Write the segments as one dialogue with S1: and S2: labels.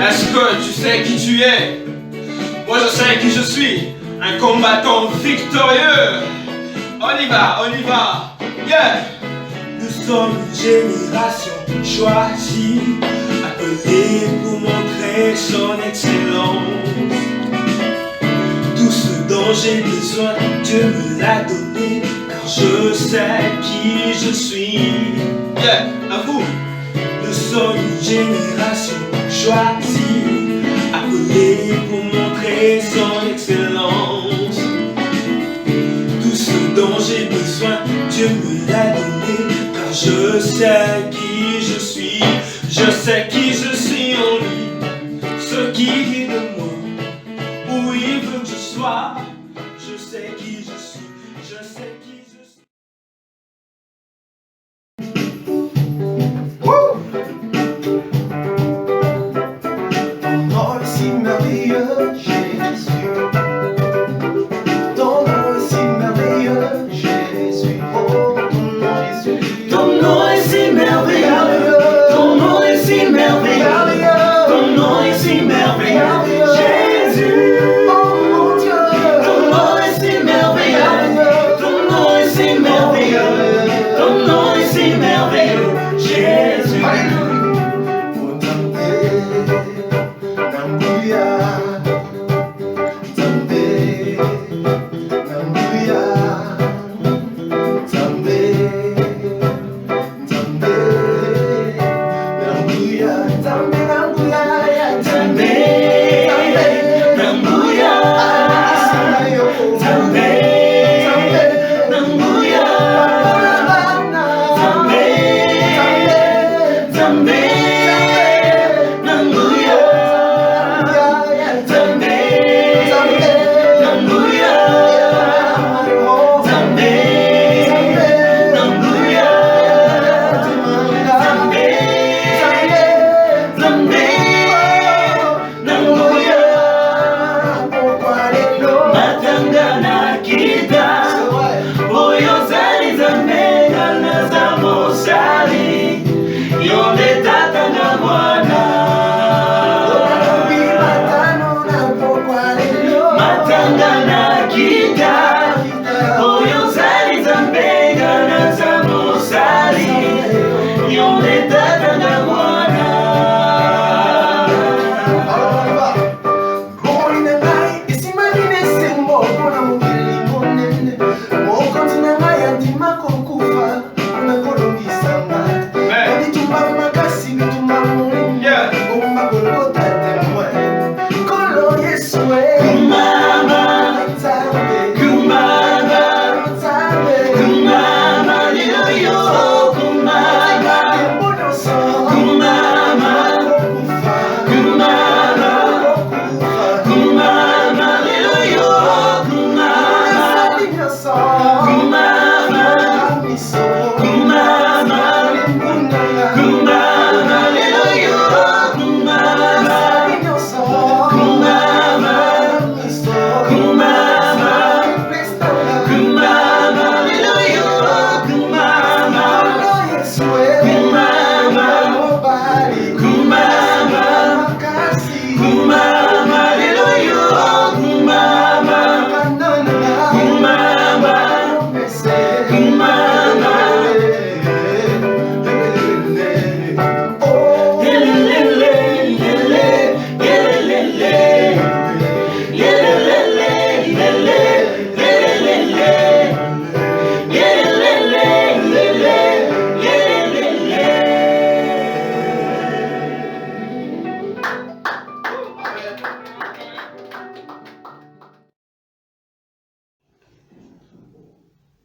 S1: Est-ce que tu sais qui tu es? Moi je sais qui je suis, un combattant victorieux. On y va, yeah.
S2: Nous sommes une génération choisie, appelée pour montrer son excellence. Tout ce dont j'ai besoin, Dieu me l'a donné, car je sais qui je suis.
S1: Yeah, à vous.
S2: Nous sommes une génération choisie, appelée pour montrer son excellence. Tout ce dont j'ai besoin, Dieu me l'a donné, car je sais qui je suis. Je sais qui je suis en lui, ce qui est de moi, où il veut que je sois. Je sais qui je suis, je sais qui je suis.
S3: Ton nom est si merveilleux, Jésus. Ton nom est si merveilleux, Jésus. Oh, ton nom, Jésus. Ton nom est si merveilleux. Ton nom est si merveilleux. Ton nom est si merveilleux, Jésus. Oh mon Dieu. Ton nom est si merveilleux. Ton nom est si merveilleux. Ton nom est si merveilleux, Jésus. Alléluia.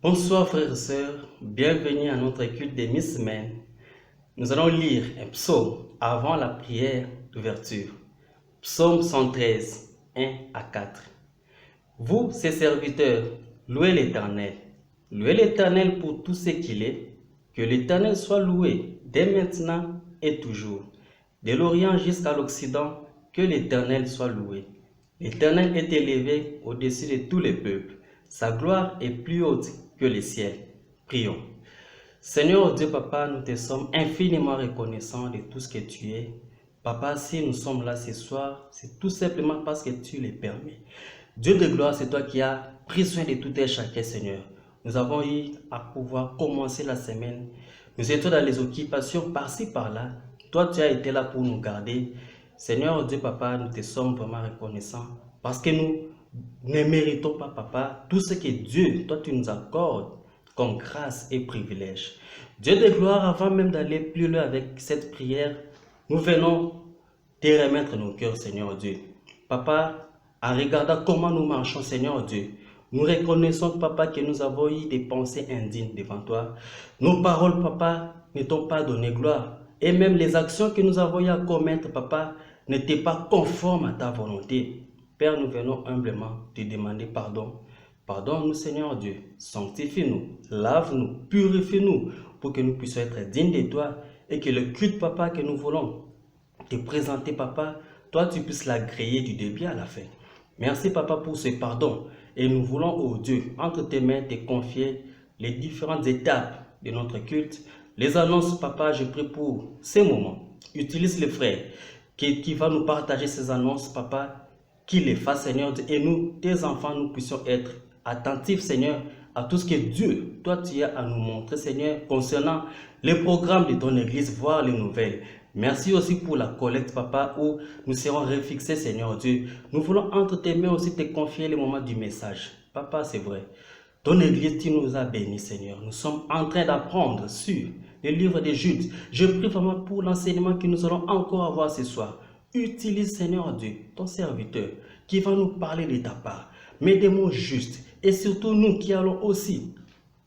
S4: Bonsoir frères et sœurs, bienvenue à notre culte de mi-semaine. Nous allons lire un psaume avant la prière d'ouverture. Psaume 113, 1 à 4. Vous, ses serviteurs, louez l'Éternel. Louez l'Éternel pour tout ce qu'il est. Que l'Éternel soit loué dès maintenant et toujours. De l'Orient jusqu'à l'Occident, que l'Éternel soit loué. L'Éternel est élevé au-dessus de tous les peuples. Sa gloire est plus haute que les ciels. Prions. Seigneur Dieu Papa, nous te sommes infiniment reconnaissants de tout ce que tu es. Papa, si nous sommes là ce soir, c'est tout simplement parce que tu les permets. Dieu de gloire, c'est toi qui as pris soin de tout et chacun, Seigneur. Nous avons eu à pouvoir commencer la semaine. Nous étions dans les occupations par-ci, par-là. Toi, tu as été là pour nous garder. Seigneur Dieu, Papa, nous te sommes vraiment reconnaissants parce que nous ne méritons pas, Papa, tout ce que Dieu, toi, tu nous accordes comme grâce et privilège. Dieu de gloire, avant même d'aller plus loin avec cette prière, nous venons te remettre nos cœurs, Seigneur Dieu. Papa, en regardant comment nous marchons, Seigneur Dieu, nous reconnaissons, Papa, que nous avons eu des pensées indignes devant toi. Nos paroles, Papa, ne t'ont pas donné gloire. Et même les actions que nous avons eu à commettre, Papa, n'étaient pas conformes à ta volonté. Père, nous venons humblement te demander pardon. Pardonne-nous, Seigneur Dieu. Sanctifie-nous, lave-nous, purifie-nous pour que nous puissions être dignes de toi et que le culte, Papa, que nous voulons te présenter, Papa, toi, tu puisses l'agréer du début à la fin. Merci, Papa, pour ce pardon. Et nous voulons, oh Dieu, entre tes mains, te confier les différentes étapes de notre culte. Les annonces, Papa, je prie pour ces moments. Utilise les frères qui va nous partager ces annonces, Papa, qu'il les fasse, Seigneur, et nous, tes enfants, nous puissions être attentifs, Seigneur, à tout ce que Dieu, toi, tu as à nous montrer, Seigneur, concernant les programmes de ton Église, voire les nouvelles. Merci aussi pour la collecte, Papa, où nous serons refixés, Seigneur Dieu. Nous voulons entre tes mains aussi te confier les moments du message. Papa, c'est vrai. Ton Église, tu nous as bénis, Seigneur. Nous sommes en train d'apprendre sur le livre des Judes. Je prie vraiment pour l'enseignement que nous allons encore avoir ce soir. Utilise, Seigneur Dieu, ton serviteur, qui va nous parler de ta part. Mais des mots justes. Et surtout nous qui allons aussi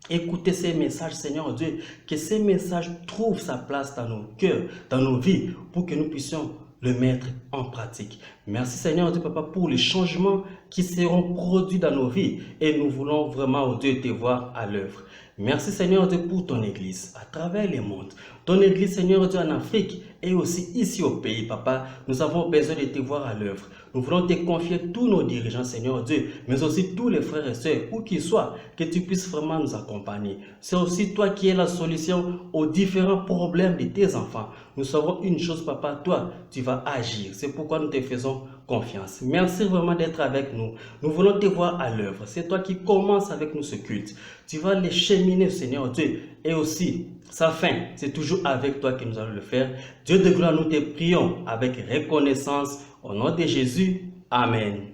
S4: écouter ces messages, Seigneur Dieu, que ces messages trouvent sa place dans nos cœurs, dans nos vies, pour que nous puissions le mettre en pratique. Merci Seigneur Dieu, Papa, pour les changements qui seront produits dans nos vies. Et nous voulons vraiment, oh Dieu, te voir à l'œuvre. Merci Seigneur Dieu pour ton Église à travers les mondes. Ton Église, Seigneur Dieu, en Afrique et aussi ici au pays, Papa. Nous avons besoin de te voir à l'œuvre. Nous voulons te confier tous nos dirigeants, Seigneur Dieu, mais aussi tous les frères et sœurs, où qu'ils soient, que tu puisses vraiment nous accompagner. C'est aussi toi qui es la solution aux différents problèmes de tes enfants. Nous savons une chose, Papa, toi, tu vas agir. C'est pourquoi nous te faisons confiance. Merci vraiment d'être avec nous. Nous voulons te voir à l'œuvre. C'est toi qui commences avec nous ce culte. Tu vas les cheminer, Seigneur Dieu, et aussi sa fin, c'est toujours avec toi que nous allons le faire. Dieu de gloire, nous te prions avec reconnaissance. Au nom de Jésus, Amen.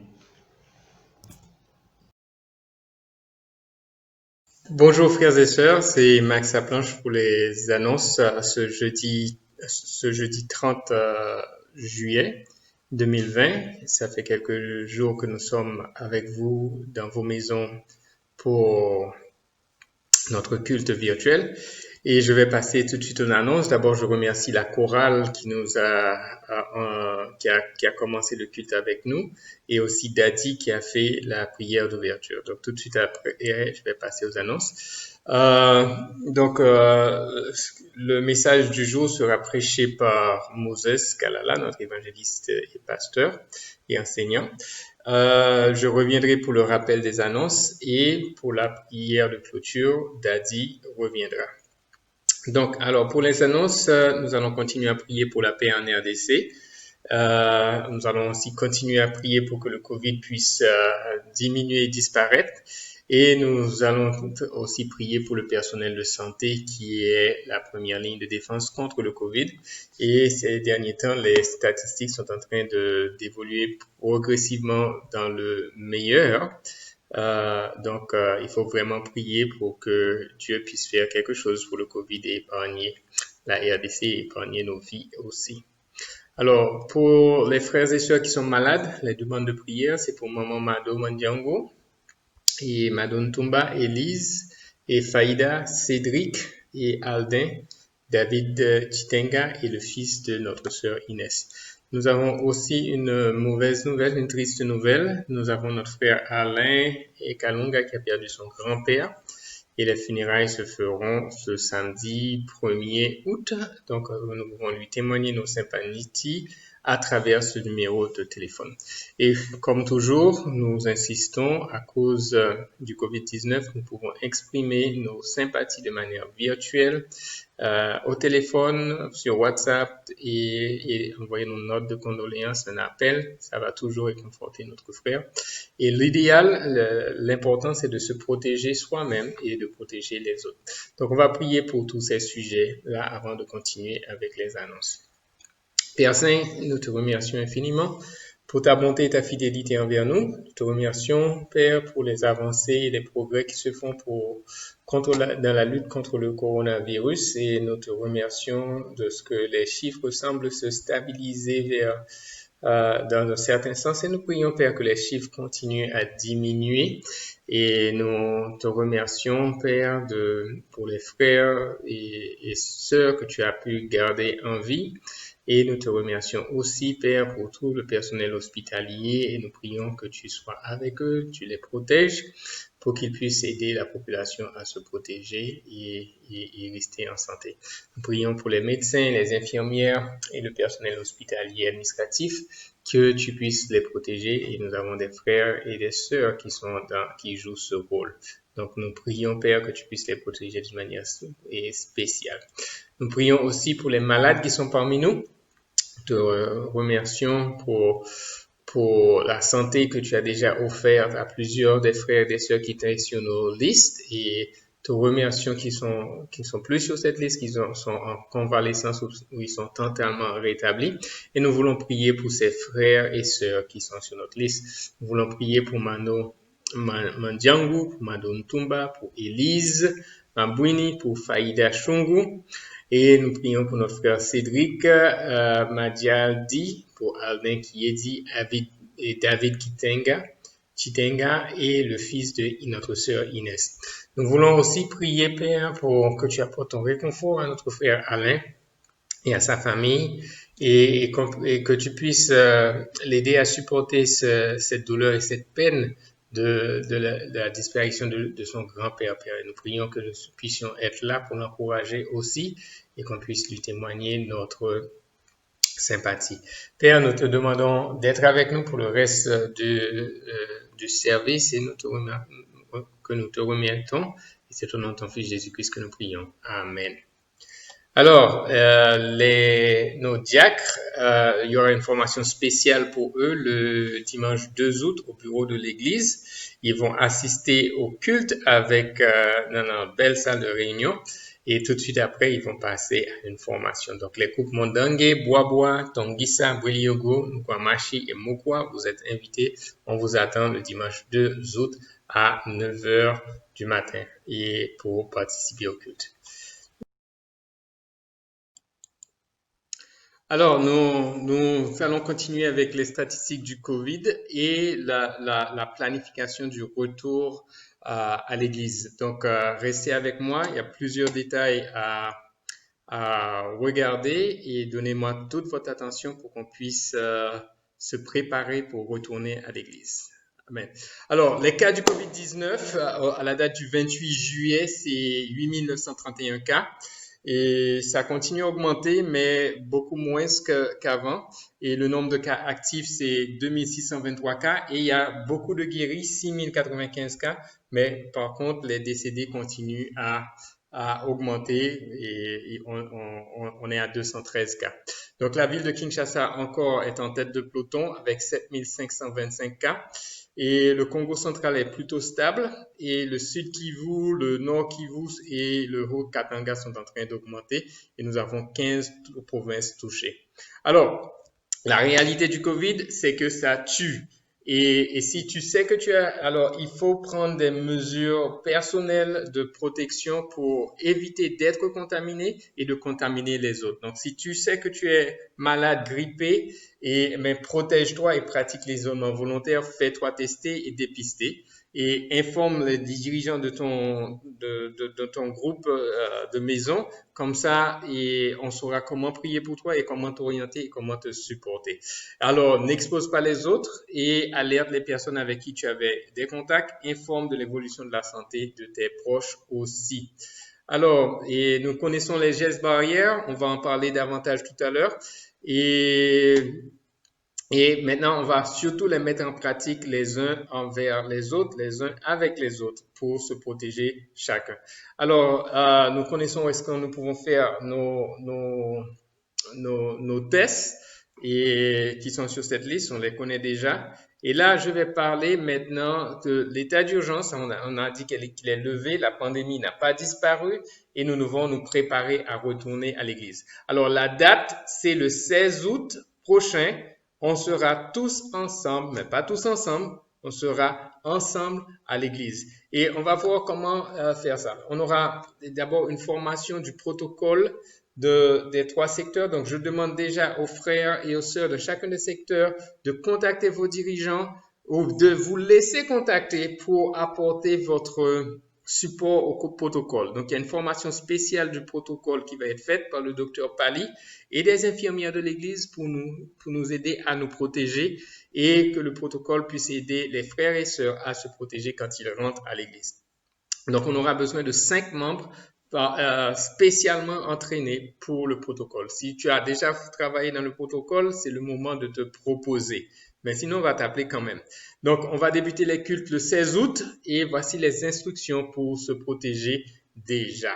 S5: Bonjour frères et sœurs, c'est Max Saplanche pour les annonces ce jeudi 30 juillet 2020. Ça fait quelques jours que nous sommes avec vous dans vos maisons pour notre culte virtuel. Et je vais passer tout de suite aux annonces. D'abord, je remercie la chorale qui a commencé le culte avec nous, et aussi Daddy qui a fait la prière d'ouverture. Donc, tout de suite après, je vais passer aux annonces. Le message du jour sera prêché par Moses Kalala, notre évangéliste et pasteur et enseignant. Je reviendrai pour le rappel des annonces, et pour la prière de clôture, Daddy reviendra. Donc, alors, pour les annonces, nous allons continuer à prier pour la paix en RDC. Nous allons aussi continuer à prier pour que le Covid puisse diminuer et disparaître. Et nous allons aussi prier pour le personnel de santé qui est la première ligne de défense contre le Covid. Et ces derniers temps, les statistiques sont en train d'évoluer progressivement dans le meilleur. Il faut vraiment prier pour que Dieu puisse faire quelque chose pour le Covid et épargner la RDC et épargner nos vies aussi. Alors, pour les frères et sœurs qui sont malades, les demandes de prière, c'est pour Maman Mado Mandiango et Madone Tumba, Élise et Faïda, Cédric et Aldin, David Chitenga et le fils de notre sœur Inès. Nous avons aussi une mauvaise nouvelle, une triste nouvelle. Nous avons notre frère Alain et Kalunga qui a perdu son grand-père. Et les funérailles se feront ce samedi 1er août. Donc, nous pouvons lui témoigner nos sympathies à travers ce numéro de téléphone. Et comme toujours, nous insistons, à cause du COVID-19, nous pouvons exprimer nos sympathies de manière virtuelle, au téléphone, sur WhatsApp et envoyer nos notes de condoléances, un appel. Ça va toujours réconforter notre frère. Et l'idéal, l'important, c'est de se protéger soi-même et de protéger les autres. Donc, on va prier pour tous ces sujets-là avant de continuer avec les annonces. Père Saint, nous te remercions infiniment pour ta bonté et ta fidélité envers nous. Nous te remercions, Père, pour les avancées et les progrès qui se font dans la lutte contre le coronavirus, et nous te remercions de ce que les chiffres semblent se stabiliser dans un certain sens, et nous prions, Père, que les chiffres continuent à diminuer, et nous te remercions, Père, pour les frères et sœurs que tu as pu garder en vie. Et nous te remercions aussi, Père, pour tout le personnel hospitalier, et nous prions que tu sois avec eux, tu les protèges pour qu'ils puissent aider la population à se protéger et rester en santé. Nous prions pour les médecins, les infirmières et le personnel hospitalier administratif, que tu puisses les protéger, et nous avons des frères et des sœurs qui jouent ce rôle. Donc nous prions, Père, que tu puisses les protéger d'une manière spéciale. Nous prions aussi pour les malades qui sont parmi nous. Te remercions pour la santé que tu as déjà offerte à plusieurs des frères et des sœurs qui étaient sur nos listes, et te remercions qu'ils sont plus sur cette liste, qu'ils sont en convalescence ou ils sont totalement rétablis. Et nous voulons prier pour ces frères et sœurs qui sont sur notre liste. Nous voulons prier pour Mano Mandjangu, pour Mado Ntumba, pour Élise Mabwini, pour Faïda Chungu. Et nous prions pour notre frère Cédric Madialdi, pour Aldin Kiedi et David Chitenga et le fils de notre sœur Inès. Nous voulons aussi prier, Père, pour que tu apportes ton réconfort à notre frère Alain et à sa famille, et que tu puisses l'aider à supporter cette douleur et cette peine de la disparition de son grand-père, Père. Et nous prions que nous puissions être là pour l'encourager aussi, et qu'on puisse lui témoigner notre sympathie. Père, nous te demandons d'être avec nous pour le reste du service, et que nous te remercions. Et c'est au nom de ton Fils Jésus-Christ que nous prions. Amen. Alors, nos diacres, il y aura une formation spéciale pour eux le dimanche 2 août au bureau de l'église. Ils vont assister au culte dans une belle salle de réunion, et tout de suite après, ils vont passer à une formation. Donc, les groupes Mondangue, Bois, Tongisa, Briliogo, Nkwamashi et Mokwa, vous êtes invités. On vous attend le dimanche 2 août à 9h du matin et pour participer au culte. Alors, nous allons continuer avec les statistiques du COVID et la planification du retour à l'église. Donc, restez avec moi. Il y a plusieurs détails à regarder, et donnez-moi toute votre attention pour qu'on puisse se préparer pour retourner à l'église. Amen. Alors, les cas du COVID-19, à la date du 28 juillet, c'est 8 931 cas. Et ça continue à augmenter, mais beaucoup moins qu'avant. Et le nombre de cas actifs, c'est 2623 cas. Et il y a beaucoup de guéris, 6095 cas. Mais par contre, les décédés continuent à augmenter, et on est à 213 cas. Donc, la ville de Kinshasa encore est en tête de peloton avec 7525 cas. Et le Congo central est plutôt stable, et le Sud Kivu, le Nord Kivu et le Haut-Katanga sont en train d'augmenter, et nous avons 15 provinces touchées. Alors, la réalité du COVID, c'est que ça tue. Et si tu sais que alors il faut prendre des mesures personnelles de protection pour éviter d'être contaminé et de contaminer les autres. Donc, si tu sais que tu es malade, grippé, mais protège-toi et pratique l'isolement volontaire, fais-toi tester et dépister. Et informe les dirigeants de ton groupe de maison, comme ça, et on saura comment prier pour toi et comment t'orienter et comment te supporter. Alors, n'expose pas les autres et alerte les personnes avec qui tu avais des contacts, informe de l'évolution de la santé de tes proches aussi. Alors, et nous connaissons les gestes barrières, on va en parler davantage tout à l'heure. Et maintenant, on va surtout les mettre en pratique les uns envers les autres, les uns avec les autres, pour se protéger chacun. Alors, nous connaissons où est-ce que nous pouvons faire nos tests et qui sont sur cette liste, on les connaît déjà. Et là, je vais parler maintenant de l'état d'urgence. On a dit qu'il est levé, la pandémie n'a pas disparu et nous devons nous préparer à retourner à l'église. Alors, la date, c'est le 16 août prochain. On sera tous ensemble, mais pas tous ensemble, on sera ensemble à l'église. Et on va voir comment faire ça. On aura d'abord une formation du protocole des 3 secteurs. Donc, je demande déjà aux frères et aux sœurs de chacun des secteurs de contacter vos dirigeants ou de vous laisser contacter pour apporter votre support au protocole. Donc, il y a une formation spéciale du protocole qui va être faite par le docteur Pali et des infirmières de l'église pour nous aider à nous protéger et que le protocole puisse aider les frères et sœurs à se protéger quand ils rentrent à l'église. Donc, on aura besoin de 5 membres spécialement entraînés pour le protocole. Si tu as déjà travaillé dans le protocole, c'est le moment de te proposer. Mais sinon, on va t'appeler quand même. Donc, on va débuter les cultes le 16 août et voici les instructions pour se protéger déjà.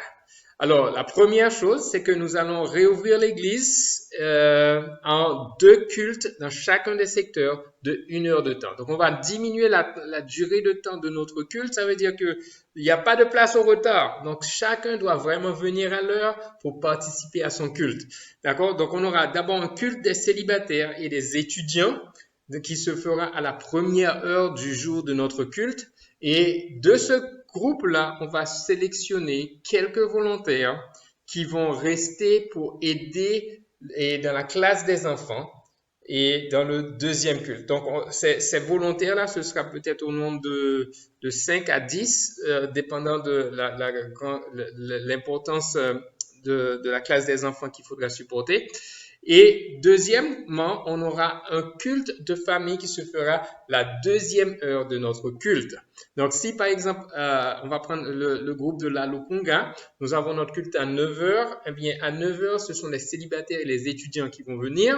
S5: Alors, la première chose, c'est que nous allons réouvrir l'église en 2 cultes dans chacun des secteurs de 1 heure de temps. Donc, on va diminuer la durée de temps de notre culte. Ça veut dire qu'il n'y a pas de place au retard. Donc, chacun doit vraiment venir à l'heure pour participer à son culte. D'accord? Donc, on aura d'abord un culte des célibataires et des étudiants qui se fera à la première heure du jour de notre culte. Et de ce groupe-là, on va sélectionner quelques volontaires qui vont rester pour aider dans la classe des enfants et dans le deuxième culte. Donc, ces volontaires-là, ce sera peut-être au nombre de 5 à 10, dépendant de l'importance de la classe des enfants qu'il faudra supporter. Et deuxièmement, on aura un culte de famille qui se fera la 2e heure de notre culte. Donc, si par exemple, on va prendre le groupe de la Lukunga, nous avons notre culte à 9h, eh bien à 9h, ce sont les célibataires et les étudiants qui vont venir.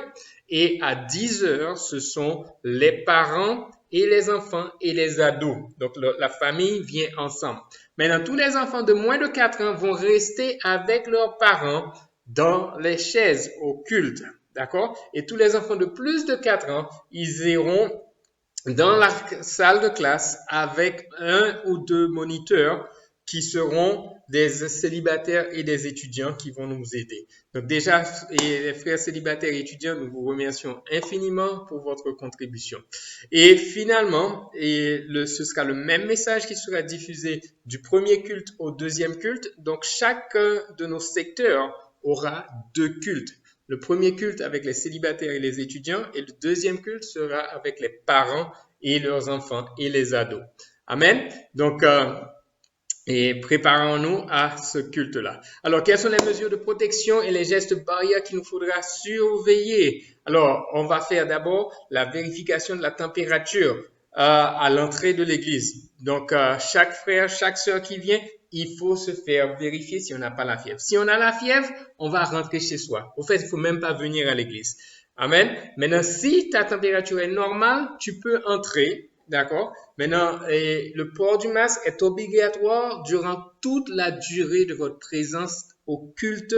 S5: Et à 10h, ce sont les parents et les enfants et les ados. Donc, la famille vient ensemble. Maintenant, tous les enfants de moins de 4 ans vont rester avec leurs parents dans les chaises au culte, d'accord? Et tous les enfants de plus de 4 ans, ils iront dans la salle de classe avec 1 ou 2 moniteurs qui seront des célibataires et des étudiants qui vont nous aider. Donc déjà, les frères célibataires et étudiants, nous vous remercions infiniment pour votre contribution. Et finalement, ce sera le même message qui sera diffusé du premier culte au deuxième culte. Donc chacun de nos secteurs aura 2 cultes. Le premier culte avec les célibataires et les étudiants et le deuxième culte sera avec les parents et leurs enfants et les ados. Amen. Donc, et préparons-nous à ce culte-là. Alors, quelles sont les mesures de protection et les gestes barrières qu'il nous faudra surveiller? Alors, on va faire d'abord la vérification de la température à l'entrée de l'église. Donc, chaque frère, chaque sœur qui vient, il faut se faire vérifier si on n'a pas la fièvre. Si on a la fièvre, on va rentrer chez soi. Au fait, il faut même pas venir à l'église. Amen. Maintenant, si ta température est normale, tu peux entrer. D'accord? Maintenant, le port du masque est obligatoire durant toute la durée de votre présence au culte.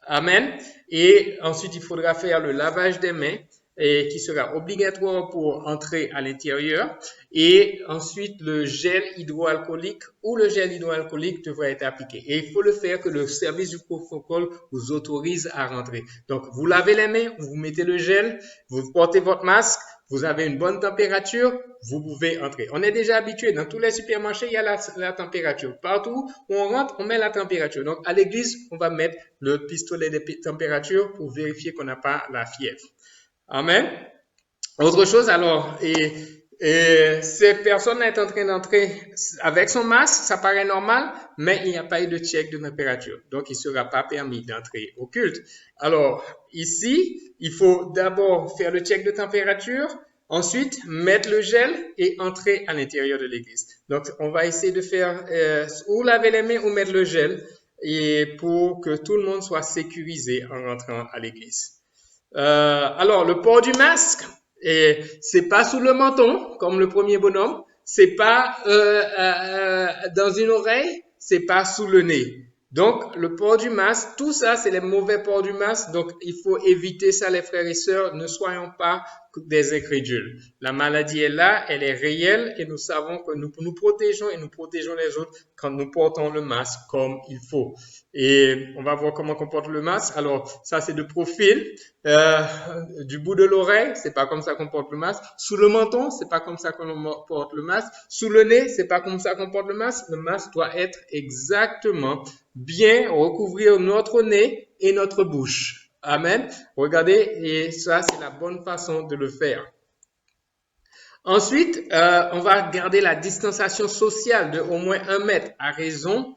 S5: Amen. Et ensuite, il faudra faire le lavage des mains qui sera obligatoire pour entrer à l'intérieur. Et ensuite, le gel hydroalcoolique ou le gel hydroalcoolique devra être appliqué. Et il faut le faire que le service du protocole vous autorise à rentrer. Donc, vous lavez les mains, vous mettez le gel, vous portez votre masque, vous avez une bonne température, vous pouvez entrer. On est déjà habitué, dans tous les supermarchés, il y a la température. Partout où on rentre, on met la température. Donc, à l'église, on va mettre le pistolet de température pour vérifier qu'on n'a pas la fièvre. Amen. Autre chose, alors, cette personne est en train d'entrer avec son masque, ça paraît normal, mais il n'y a pas eu de check de température. Donc, il ne sera pas permis d'entrer au culte. Alors, ici, il faut d'abord faire le check de température, ensuite mettre le gel et entrer à l'intérieur de l'église. Donc, on va essayer de faire ou laver les mains ou mettre le gel et pour que tout le monde soit sécurisé en rentrant à l'église. Alors, le port du masque, et c'est pas sous le menton, comme le premier bonhomme, c'est pas dans une oreille, c'est pas sous le nez. Donc, le port du masque, tout ça, c'est les mauvais ports du masque. Donc, il faut éviter ça, les frères et sœurs. Ne soyons pas des incrédules. La maladie est là, elle est réelle et nous savons que nous nous protégeons et nous protégeons les autres quand nous portons le masque comme il faut. Et on va voir comment on porte le masque. Alors, ça, c'est de profil. Du bout de l'oreille, c'est pas comme ça qu'on porte le masque. Sous le menton, c'est pas comme ça qu'on porte le masque. Sous le nez, c'est pas comme ça qu'on porte le masque. Le masque doit être exactement bien recouvrir notre nez et notre bouche. Amen. Regardez, et ça, c'est la bonne façon de le faire. Ensuite, on va garder la distanciation sociale de au moins 1 mètre à raison.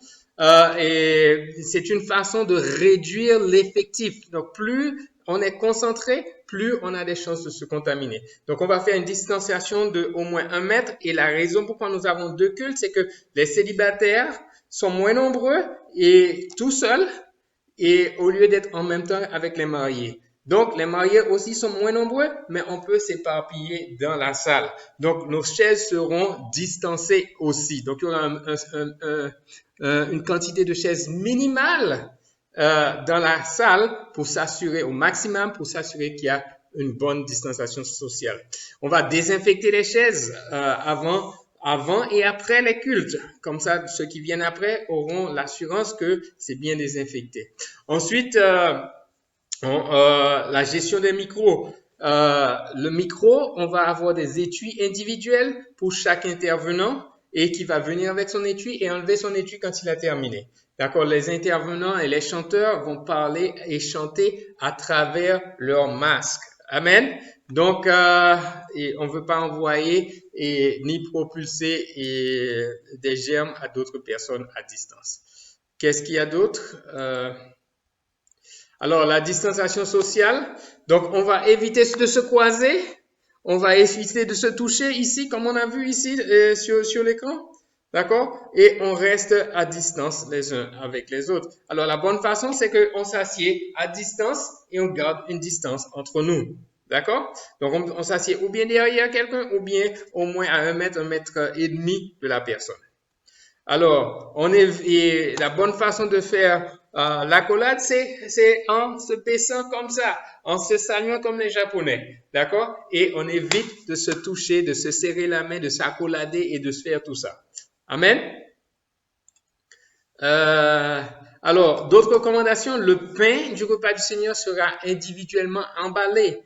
S5: Et c'est une façon de réduire l'effectif. Donc, plus on est concentré, plus on a des chances de se contaminer. Donc, on va faire une distanciation de au moins 1 mètre. Et la raison pourquoi nous avons 2 cultes, c'est que les célibataires sont moins nombreux et tout seuls, et au lieu d'être en même temps avec les mariés. Donc, les mariés aussi sont moins nombreux, mais on peut s'éparpiller dans la salle. Donc, nos chaises seront distancées aussi. Donc, il y aura une quantité de chaises minimale dans la salle pour s'assurer au maximum, pour s'assurer qu'il y a une bonne distanciation sociale. On va désinfecter les chaises avant et après les cultes. Comme ça, ceux qui viennent après auront l'assurance que c'est bien désinfecté. Ensuite, la gestion des micros. Le micro, on va avoir des étuis individuels pour chaque intervenant et qui va venir avec son étui et enlever son étui quand il a terminé. D'accord? Les intervenants et les chanteurs vont parler et chanter à travers leur masque. Amen. Donc, et on ne veut pas envoyer ni propulser des germes à d'autres personnes à distance. Qu'est-ce qu'il y a d'autre? Alors, la distanciation sociale. Donc, on va éviter de se croiser. On va éviter de se toucher ici, comme on a vu ici sur l'écran. D'accord? Et on reste à distance les uns avec les autres. Alors, la bonne façon, c'est qu'on s'assied à distance et on garde une distance entre nous. D'accord? Donc, on s'assied ou bien derrière quelqu'un ou bien au moins à 1 mètre et demi de la personne. Alors, la bonne façon de faire l'accolade, c'est en se baissant comme ça, en se saluant comme les Japonais. D'accord? Et on évite de se toucher, de se serrer la main, de s'accolader et de se faire tout ça. Amen? Alors, d'autres recommandations, le pain du repas du Seigneur sera individuellement emballé.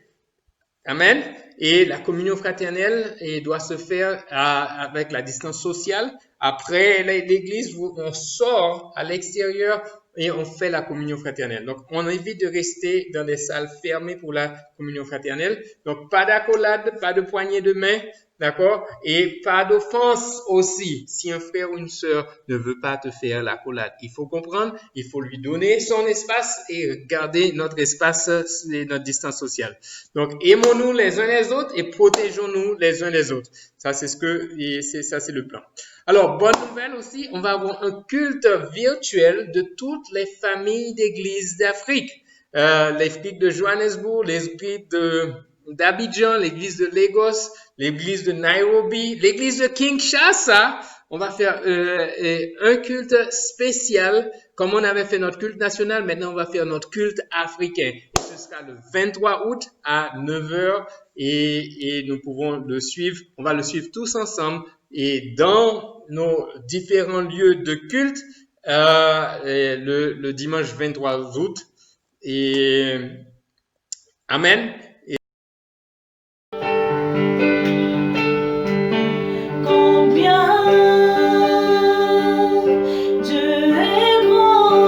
S5: Amen. Et la communion fraternelle doit se faire avec la distance sociale. Après l'église, on sort à l'extérieur et on fait la communion fraternelle. Donc, on évite de rester dans des salles fermées pour la communion fraternelle. Donc, pas d'accolade, pas de poignée de main, d'accord? Et pas d'offense aussi. Si un frère ou une sœur ne veut pas te faire l'accolade, il faut comprendre, il faut lui donner son espace et garder notre espace et notre distance sociale. Donc, aimons-nous les uns les autres et protégeons-nous les uns les autres. Ça, c'est c'est le plan. Alors, bonne nouvelle aussi, on va avoir un culte virtuel de toutes les familles d'églises d'Afrique. L'église de Johannesburg, l'église d'Abidjan, l'église de Lagos, l'église de Nairobi, l'église de Kinshasa. On va faire un culte spécial. Comme on avait fait notre culte national, maintenant on va faire notre culte africain. Et ce sera le 23 août à 9h et nous pouvons le suivre. On va le suivre tous ensemble et dans nos différents lieux de culte le dimanche 23 août. Et Amen.
S3: Combien Dieu est grand.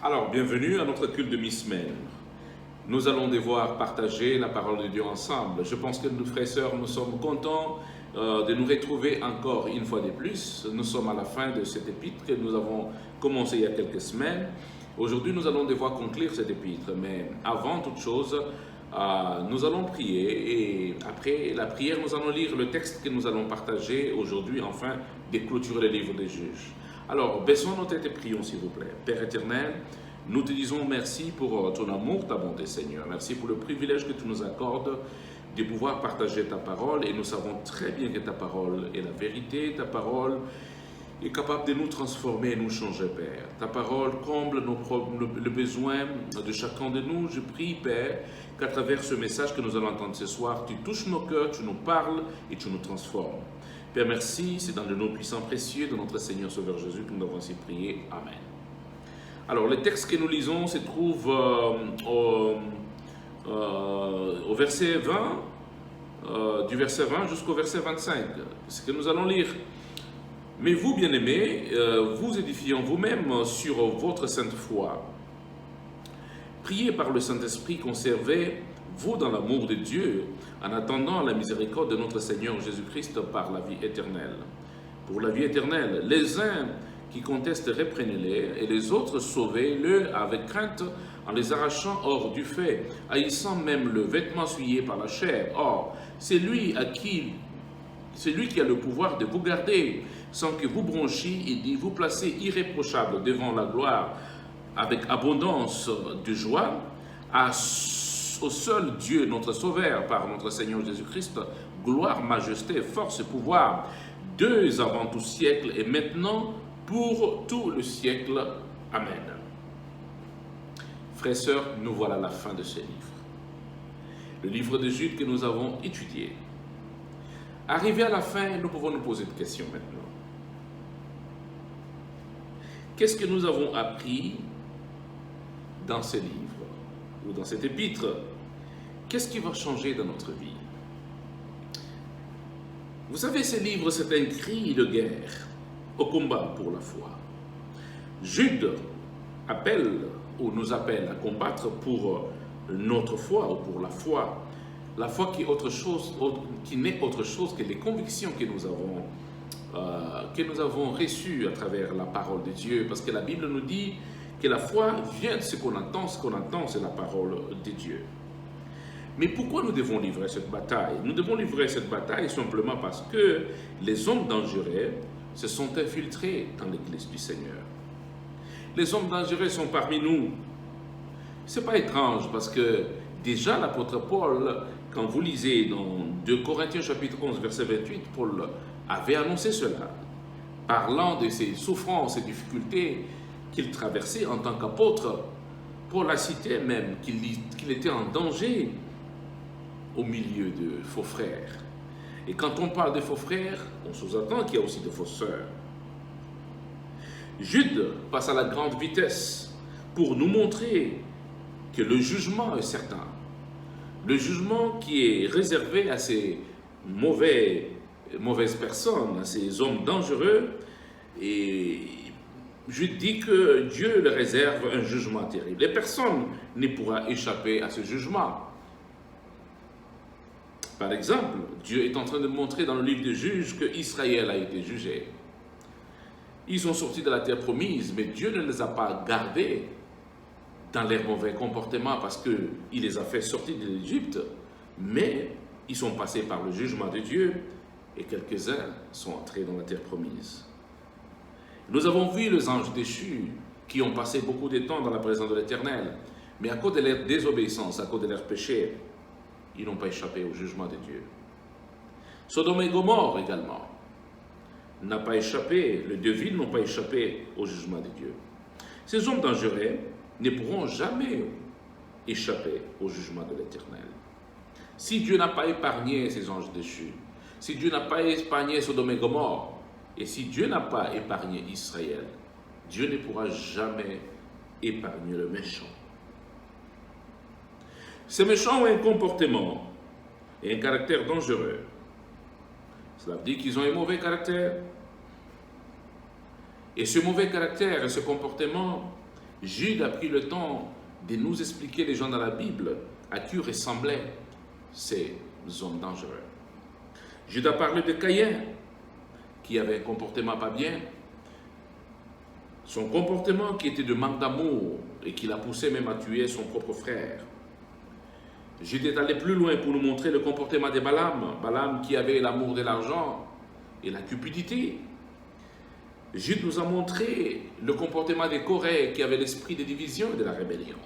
S6: Alors, bienvenue à notre culte de mi-semaine. Nous allons devoir partager la parole de Dieu ensemble. Je pense que nous, frères et sœurs, nous sommes contents de nous retrouver encore une fois de plus. Nous sommes à la fin de cet épître que nous avons commencé il y a quelques semaines. Aujourd'hui, nous allons devoir conclure cet épître. Mais avant toute chose, nous allons prier. Et après la prière, nous allons lire le texte que nous allons partager aujourd'hui, afin de clôturer le livre des Juges. Alors, baissons nos têtes et prions, s'il vous plaît. Père éternel, nous te disons merci pour ton amour, ta bonté, Seigneur. Merci pour le privilège que tu nous accordes de pouvoir partager ta parole. Et nous savons très bien que ta parole est la vérité. Ta parole est capable de nous transformer et nous changer, Père. Ta parole comble le besoin de chacun de nous. Je prie, Père, qu'à travers ce message que nous allons entendre ce soir, tu touches nos cœurs, tu nous parles et tu nous transformes. Père, merci. C'est dans le nom puissant précieux de notre Seigneur Sauveur Jésus que nous avons ainsi prié. Amen. Alors, le texte que nous lisons se trouve au verset 20, du verset 20 jusqu'au verset 25. C'est ce que nous allons lire. Mais vous, bien-aimés, vous édifiant vous-même sur votre sainte foi, priez par le Saint-Esprit, conservez-vous dans l'amour de Dieu, en attendant la miséricorde de notre Seigneur Jésus-Christ par la vie éternelle. Pour la vie éternelle, les uns qui contestent, reprenez-les, et les autres, sauvez-le avec crainte, en les arrachant hors du fait, haïssant même le vêtement souillé par la chair. Or, c'est lui qui a le pouvoir de vous garder, sans que vous bronchiez et de vous placer irréprochable devant la gloire, avec abondance de joie, au seul Dieu, notre Sauveur, par notre Seigneur Jésus-Christ, gloire, majesté, force et pouvoir, deux avant tout siècle et maintenant pour tout le siècle. Amen. Frères et sœurs, nous voilà à la fin de ce livre. Le livre de Jude que nous avons étudié. Arrivé à la fin, nous pouvons nous poser une question maintenant. Qu'est-ce que nous avons appris dans ce livre ou dans cet épître? Qu'est-ce qui va changer dans notre vie? Vous savez, ce livre, c'est un cri de guerre au combat pour la foi. Jude appelle ou nous appelle à combattre pour notre foi ou pour la foi. La foi qui n'est autre chose que les convictions que nous avons reçues à travers la parole de Dieu. Parce que la Bible nous dit que la foi vient de ce qu'on entend, c'est la parole de Dieu. Mais pourquoi nous devons livrer cette bataille? Nous devons livrer cette bataille simplement parce que les hommes dangereux se sont infiltrés dans l'Église du Seigneur. Les hommes dangereux sont parmi nous. Ce n'est pas étrange parce que déjà l'apôtre Paul, quand vous lisez dans 2 Corinthiens chapitre 11 verset 28, Paul avait annoncé cela, parlant de ses souffrances et difficultés qu'il traversait en tant qu'apôtre. Paul a cité même qu'il était en danger au milieu de faux frères. Et quand on parle de faux frères, on sous-entend qu'il y a aussi de faux sœurs. Jude passe à la grande vitesse pour nous montrer que le jugement est certain. Le jugement qui est réservé à ces mauvaises personnes, à ces hommes dangereux, et Jude dit que Dieu leur réserve un jugement terrible. Et personne ne pourra échapper à ce jugement. Par exemple, Dieu est en train de montrer dans le livre des Juges que Israël a été jugé. Ils sont sortis de la terre promise, mais Dieu ne les a pas gardés dans leur mauvais comportement parce qu'il les a fait sortir de l'Égypte, mais ils sont passés par le jugement de Dieu et quelques-uns sont entrés dans la terre promise. Nous avons vu les anges déchus qui ont passé beaucoup de temps dans la présence de l'Éternel, mais à cause de leur désobéissance, à cause de leur péché, ils n'ont pas échappé au jugement de Dieu. Sodome et Gomorrhe également n'a pas échappé, les deux villes n'ont pas échappé au jugement de Dieu. Ces hommes dangereux ne pourront jamais échapper au jugement de l'Éternel. Si Dieu n'a pas épargné ces anges déchus, si Dieu n'a pas épargné Sodome et Gomorrhe, et si Dieu n'a pas épargné Israël, Dieu ne pourra jamais épargner le méchant. Ces méchants ont un comportement et un caractère dangereux. Cela veut dire qu'ils ont un mauvais caractère. Et ce mauvais caractère et ce comportement Jude a pris le temps de nous expliquer les gens dans la Bible à qui ressemblaient ces hommes dangereux. Jude a parlé de Caïn, qui avait un comportement pas bien. Son comportement qui était de manque d'amour et qui l'a poussé même à tuer son propre frère. Jude est allé plus loin pour nous montrer le comportement de Balaam. Balaam qui avait l'amour de l'argent et la cupidité. Jude nous a montré le comportement de Corée qui avait l'esprit de division et de la rébellion.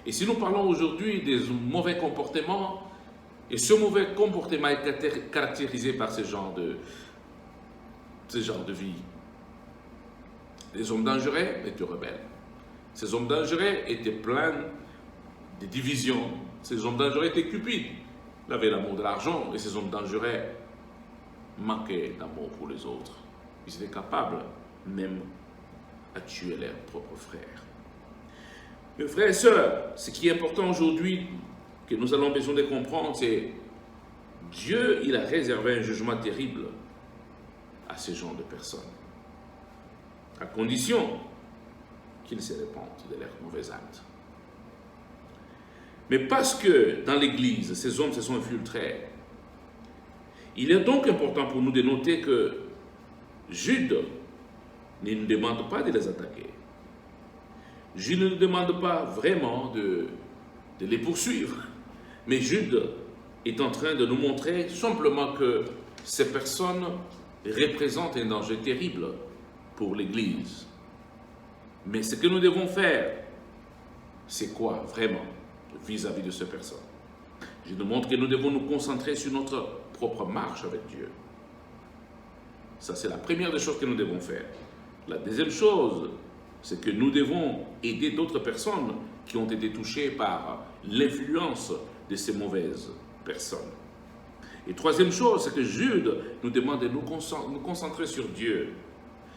S6: Et si nous parlons aujourd'hui des mauvais comportements, et ce mauvais comportement est caractérisé par ce genre de vie. Les hommes dangereux étaient rebelles. Ces hommes dangereux étaient pleins de divisions. Ces hommes dangereux étaient cupides. Ils avaient l'amour de l'argent et ces hommes dangereux manquaient d'amour pour les autres. Ils étaient capables même à tuer leurs propres frères. Mes frères et sœurs, ce qui est important aujourd'hui, que nous allons besoin de comprendre, c'est Dieu, il a réservé un jugement terrible à ce genre de personnes, à condition qu'ils se répandent de leurs mauvais actes. Mais parce que dans l'Église, ces hommes se sont infiltrés, il est donc important pour nous de noter que Jude ne nous demande pas de les attaquer. Jude ne nous demande pas vraiment de les poursuivre. Mais Jude est en train de nous montrer simplement que ces personnes représentent un danger terrible pour l'Église. Mais ce que nous devons faire, c'est quoi vraiment vis-à-vis de ces personnes? Je nous montre que nous devons nous concentrer sur notre propre marche avec Dieu. Ça, c'est la première des choses que nous devons faire. La deuxième chose, c'est que nous devons aider d'autres personnes qui ont été touchées par l'influence de ces mauvaises personnes. Et troisième chose, c'est que Jude nous demande de nous concentrer sur Dieu.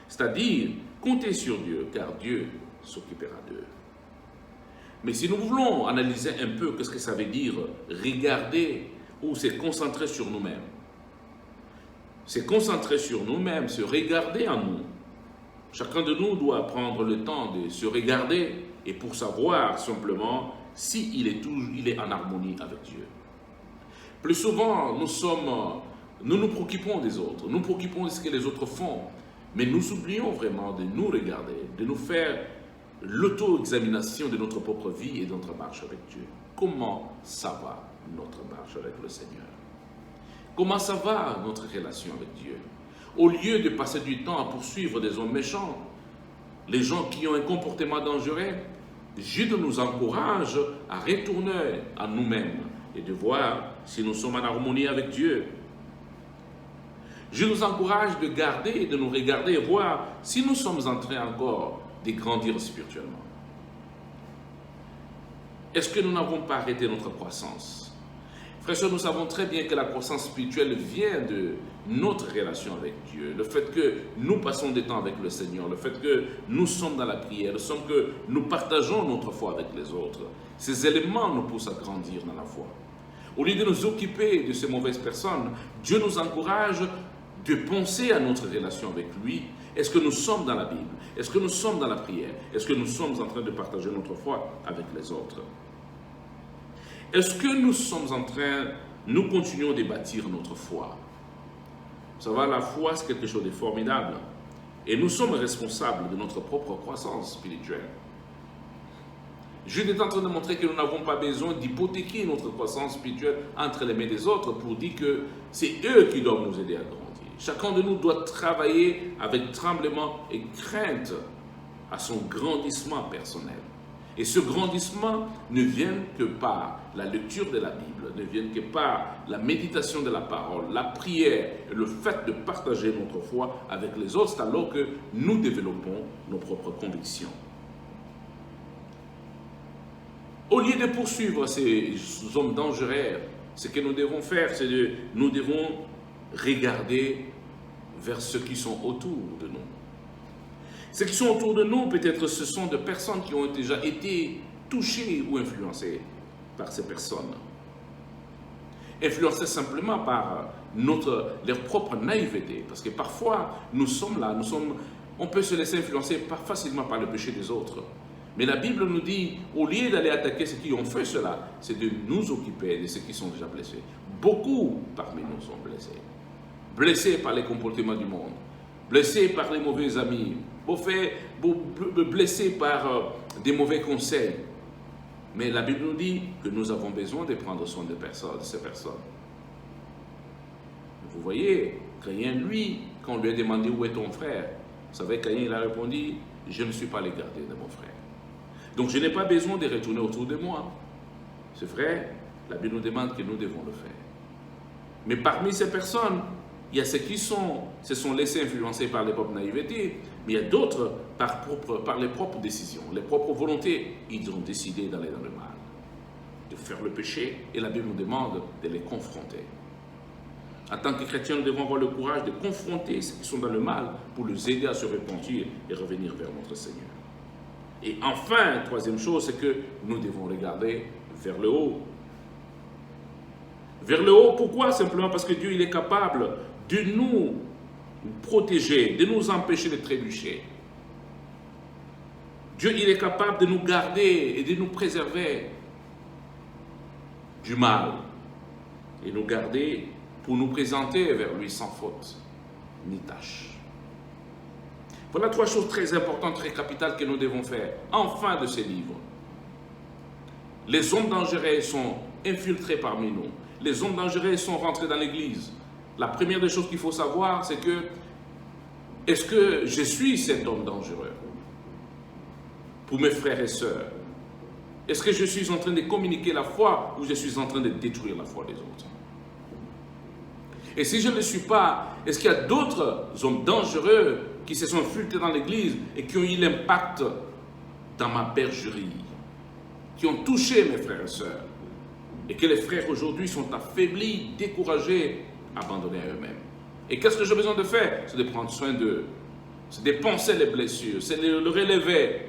S6: C'est-à-dire, compter sur Dieu, car Dieu s'occupera d'eux. Mais si nous voulons analyser un peu ce que ça veut dire, regarder ou se concentrer sur nous-mêmes, se concentrer sur nous-mêmes, se regarder en nous. Chacun de nous doit prendre le temps de se regarder et pour savoir simplement s'il est en harmonie avec Dieu. Plus souvent, nous nous préoccupons des autres, nous nous préoccupons de ce que les autres font, mais nous oublions vraiment de nous regarder, de nous faire l'auto-examination de notre propre vie et de notre marche avec Dieu. Comment ça va notre marche avec le Seigneur? Comment ça va notre relation avec Dieu? Au lieu de passer du temps à poursuivre des hommes méchants, les gens qui ont un comportement dangereux, Jude nous encourage à retourner à nous-mêmes et de voir si nous sommes en harmonie avec Dieu. Je nous encourage de garder et de nous regarder et voir si nous sommes en train encore de grandir spirituellement. Est-ce que nous n'avons pas arrêté notre croissance? Frères et sœurs, nous savons très bien que la croissance spirituelle vient de notre relation avec Dieu. Le fait que nous passons du temps avec le Seigneur, le fait que nous sommes dans la prière, le fait que nous partageons notre foi avec les autres. Ces éléments nous poussent à grandir dans la foi. Au lieu de nous occuper de ces mauvaises personnes, Dieu nous encourage de penser à notre relation avec lui. Est-ce que nous sommes dans la Bible? Est-ce que nous sommes dans la prière? Est-ce que nous sommes en train de partager notre foi avec les autres? Est-ce que nous sommes en train, nous continuons de bâtir notre foi? Vous savez, la foi, c'est quelque chose de formidable. Et nous sommes responsables de notre propre croissance spirituelle. Jude est en train de montrer que nous n'avons pas besoin d'hypothéquer notre croissance spirituelle entre les mains des autres pour dire que c'est eux qui doivent nous aider à grandir. Chacun de nous doit travailler avec tremblement et crainte à son grandissement personnel. Et ce grandissement ne vient que par la lecture de la Bible, ne vient que par la méditation de la parole, la prière et le fait de partager notre foi avec les autres, alors que nous développons nos propres convictions. Au lieu de poursuivre ces hommes dangereux, ce que nous devons faire, c'est que nous devons regarder vers ceux qui sont autour de nous. Ceux qui sont autour de nous, peut-être ce sont des personnes qui ont déjà été touchées ou influencées par ces personnes. Influencées simplement par leur propre naïveté. Parce que parfois, nous sommes là, nous sommes On peut se laisser influencer facilement par le péché des autres. Mais la Bible nous dit, au lieu d'aller attaquer ceux qui ont fait cela, c'est de nous occuper de ceux qui sont déjà blessés. Beaucoup parmi nous sont blessés. Blessés par les comportements du monde, blessés par les mauvais amis, blessés par des mauvais conseils. Mais la Bible nous dit que nous avons besoin de prendre soin de ces personnes. Vous voyez, Caïn, lui, quand on lui a demandé où est ton frère, vous savez, Caïn, il a répondu, je ne suis pas le gardien de mon frère. Donc je n'ai pas besoin de retourner autour de moi. C'est vrai, la Bible nous demande que nous devons le faire. Mais parmi ces personnes, il y a ceux qui se sont laissés influencer par les propres naïvetés, mais il y a d'autres par les propres décisions, les propres volontés. Ils ont décidé d'aller dans le mal, de faire le péché, et la Bible nous demande de les confronter. En tant que chrétiens, nous devons avoir le courage de confronter ceux qui sont dans le mal pour les aider à se repentir et revenir vers notre Seigneur. Et enfin, troisième chose, c'est que nous devons regarder vers le haut. Vers le haut, pourquoi? Simplement parce que Dieu, il est capable de nous protéger, de nous empêcher de trébucher. Dieu, il est capable de nous garder et de nous préserver du mal. Et nous garder pour nous présenter vers lui sans faute ni tâche. Voilà trois choses très importantes, très capitales que nous devons faire en fin de ce livre. Les hommes dangereux sont infiltrés parmi nous. Les hommes dangereux sont rentrés dans l'église. La première des choses qu'il faut savoir, c'est que est-ce que je suis cet homme dangereux pour mes frères et sœurs? Est-ce que je suis en train de communiquer la foi ou je suis en train de détruire la foi des autres? Et si je ne le suis pas, est-ce qu'il y a d'autres hommes dangereux qui se sont infiltrés dans l'église et qui ont eu l'impact dans ma bergerie, qui ont touché mes frères et sœurs, et que les frères aujourd'hui sont affaiblis, découragés, abandonnés à eux-mêmes? Et qu'est-ce que j'ai besoin de faire? C'est de prendre soin d'eux, c'est de penser les blessures, c'est de le relever,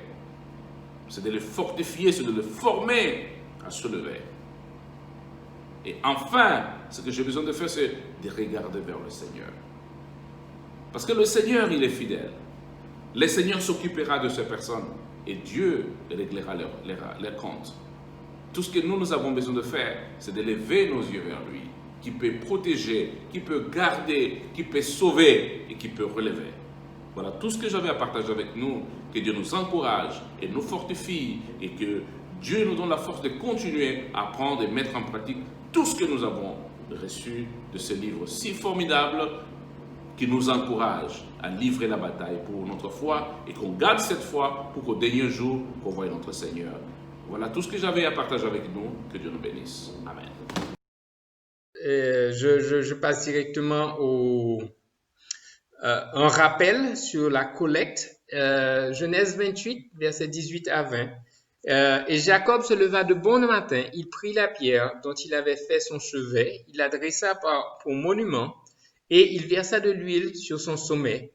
S6: c'est de le fortifier, c'est de le former à se lever. Et enfin, ce que j'ai besoin de faire, c'est de regarder vers le Seigneur. Parce que le Seigneur, il est fidèle. Le Seigneur s'occupera de ces personnes et Dieu réglera leurs comptes. Tout ce que nous avons besoin de faire, c'est de lever nos yeux vers lui, qui peut protéger, qui peut garder, qui peut sauver et qui peut relever. Voilà tout ce que j'avais à partager avec nous. Que Dieu nous encourage et nous fortifie et que Dieu nous donne la force de continuer à apprendre et mettre en pratique tout ce que nous avons reçu de ce livre si formidable qui nous encourage à livrer la bataille pour notre foi et qu'on garde cette foi pour qu'au dernier jour, qu'on voie notre Seigneur. Voilà tout ce que j'avais à partager avec nous. Que Dieu nous bénisse. Amen.
S5: Je passe directement un rappel sur la collecte. Genèse 28, versets 18 à 20. Et Jacob se leva de bon matin, il prit la pierre dont il avait fait son chevet, il la dressa pour monument, et il versa de l'huile sur son sommet.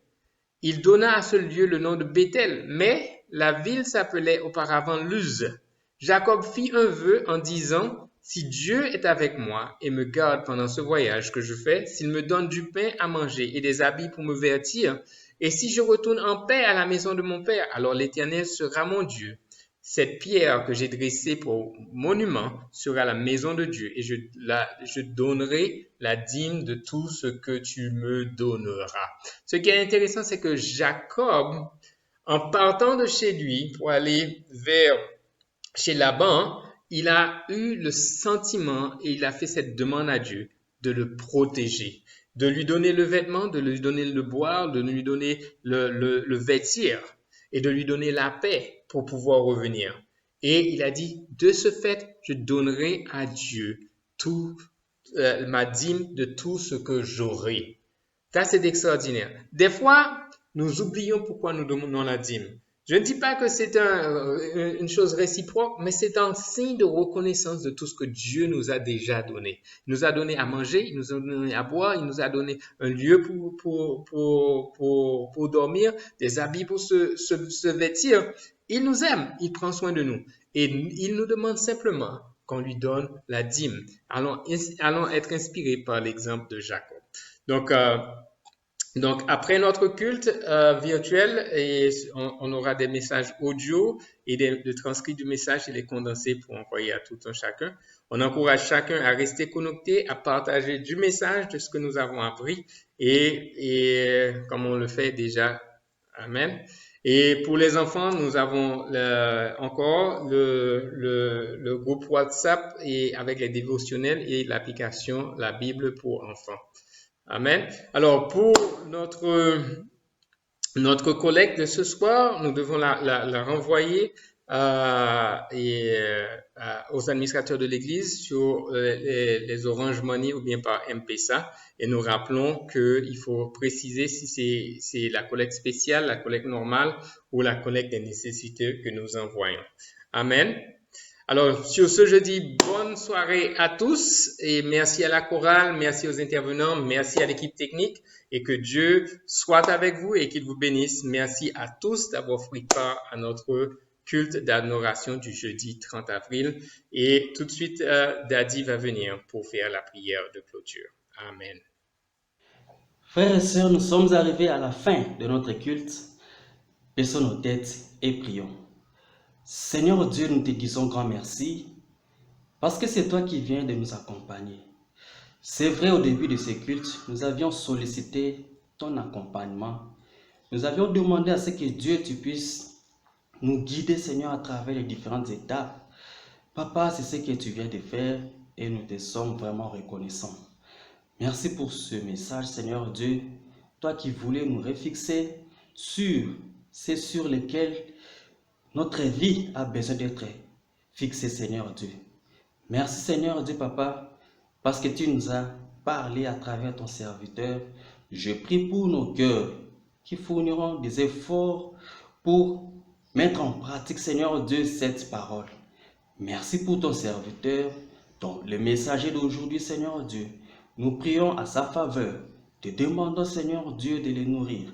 S5: Il donna à ce lieu le nom de Béthel, mais la ville s'appelait auparavant Luz. Jacob fit un vœu en disant, « Si Dieu est avec moi et me garde pendant ce voyage que je fais, s'il me donne du pain à manger et des habits pour me vêtir, et si je retourne en paix à la maison de mon père, alors l'Éternel sera mon Dieu. Cette pierre que j'ai dressée pour monument sera la maison de Dieu, et je donnerai la dîme de tout ce que tu me donneras. » Ce qui est intéressant, c'est que Jacob, en partant de chez lui pour aller chez Laban, il a eu le sentiment et il a fait cette demande à Dieu de le protéger, de lui donner le vêtement, de lui donner le boire, de lui donner le vêtir et de lui donner la paix pour pouvoir revenir. Et il a dit, de ce fait, je donnerai à Dieu ma dîme de tout ce que j'aurai. Ça, c'est extraordinaire. Des fois, nous oublions pourquoi nous donnons la dîme. Je ne dis pas que c'est une chose réciproque, mais c'est un signe de reconnaissance de tout ce que Dieu nous a déjà donné. Il nous a donné à manger, il nous a donné à boire, il nous a donné un lieu pour dormir, des habits pour se vêtir. Il nous aime, il prend soin de nous. Et il nous demande simplement qu'on lui donne la dîme. Allons être inspirés par l'exemple de Jacob. Donc, Donc, après notre culte virtuel, on aura des messages audio et des transcrits du message et les condensés pour envoyer à tout un chacun. On encourage chacun à rester connecté, à partager du message de ce que nous avons appris et comme on le fait déjà. Amen. Et pour les enfants, nous avons encore le groupe WhatsApp et avec les dévotionnels et l'application La Bible pour enfants. Amen. Alors, pour notre collecte de ce soir, nous devons la renvoyer aux administrateurs de l'Église sur les Orange Money ou bien par M-Pesa. Et nous rappelons qu'il faut préciser si c'est la collecte spéciale, la collecte normale ou la collecte des nécessités que nous envoyons. Amen. Alors, sur ce, je dis bonne soirée à tous et merci à la chorale, merci aux intervenants, merci à l'équipe technique et que Dieu soit avec vous et qu'il vous bénisse. Merci à tous d'avoir pris part à notre culte d'adoration du jeudi 30 avril. Et tout de suite, Daddy va venir pour faire la prière de clôture. Amen.
S4: Frères et sœurs, nous sommes arrivés à la fin de notre culte. Baissons nos têtes et prions. Seigneur Dieu, nous te disons grand merci parce que c'est toi qui viens de nous accompagner. C'est vrai, au début de ces cultes, nous avions sollicité ton accompagnement. Nous avions demandé à ce que Dieu, tu puisses nous guider, Seigneur, à travers les différentes étapes. Papa, c'est ce que tu viens de faire et nous te sommes vraiment reconnaissants. Merci pour ce message, Seigneur Dieu, toi qui voulais nous refixer sur lesquels notre vie a besoin d'être fixée, Seigneur Dieu. Merci, Seigneur Dieu, Papa, parce que tu nous as parlé à travers ton serviteur. Je prie pour nos cœurs qui fourniront des efforts pour mettre en pratique, Seigneur Dieu, cette parole. Merci pour ton serviteur, le messager d'aujourd'hui, Seigneur Dieu. Nous prions à sa faveur, te demandons, Seigneur Dieu, de les nourrir,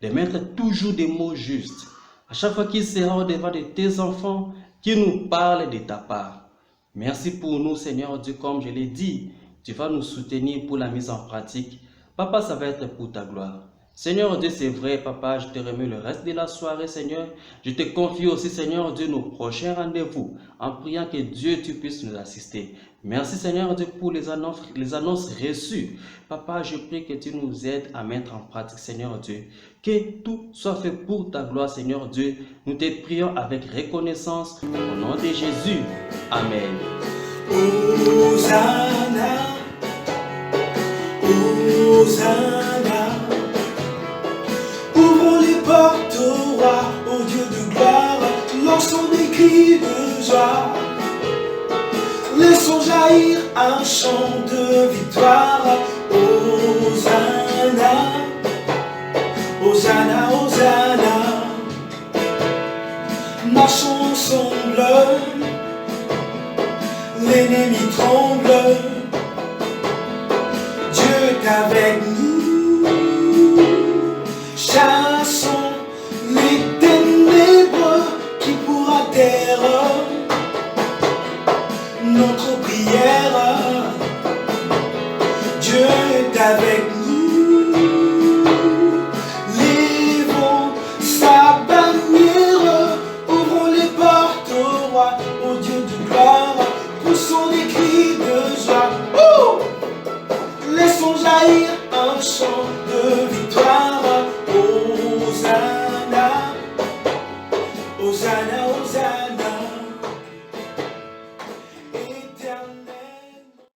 S4: de mettre toujours des mots justes. À chaque fois qu'il sera au-devant de tes enfants, qui nous parle de ta part. Merci pour nous, Seigneur Dieu, comme je l'ai dit, tu vas nous soutenir pour la mise en pratique. Papa, ça va être pour ta gloire. Seigneur Dieu, c'est vrai, Papa, je te remets le reste de la soirée, Seigneur. Je te confie aussi, Seigneur Dieu, nos prochains rendez-vous, en priant que Dieu, tu puisses nous assister. Merci, Seigneur Dieu, pour les annonces reçues. Papa, je prie que tu nous aides à mettre en pratique, Seigneur Dieu. Que tout soit fait pour ta gloire, Seigneur Dieu. Nous te prions avec reconnaissance, au nom de Jésus. Amen.
S2: Hosanna, Hosanna. Ouvrons les portes au roi, au Dieu de gloire. Lançons des cris de joie. Laissons jaillir un chant de victoire. Hosanna, Hosanna, Hosanna. Marchons ensemble, l'ennemi tremble. Dieu est avec nous. Chassons les ténèbres qui pourra taire notre prière. Dieu est avec nous. Levons sa bannière. Ouvrons les portes au roi, au Dieu de gloire. Poussons des cris de joie. Laissons jaillir un chant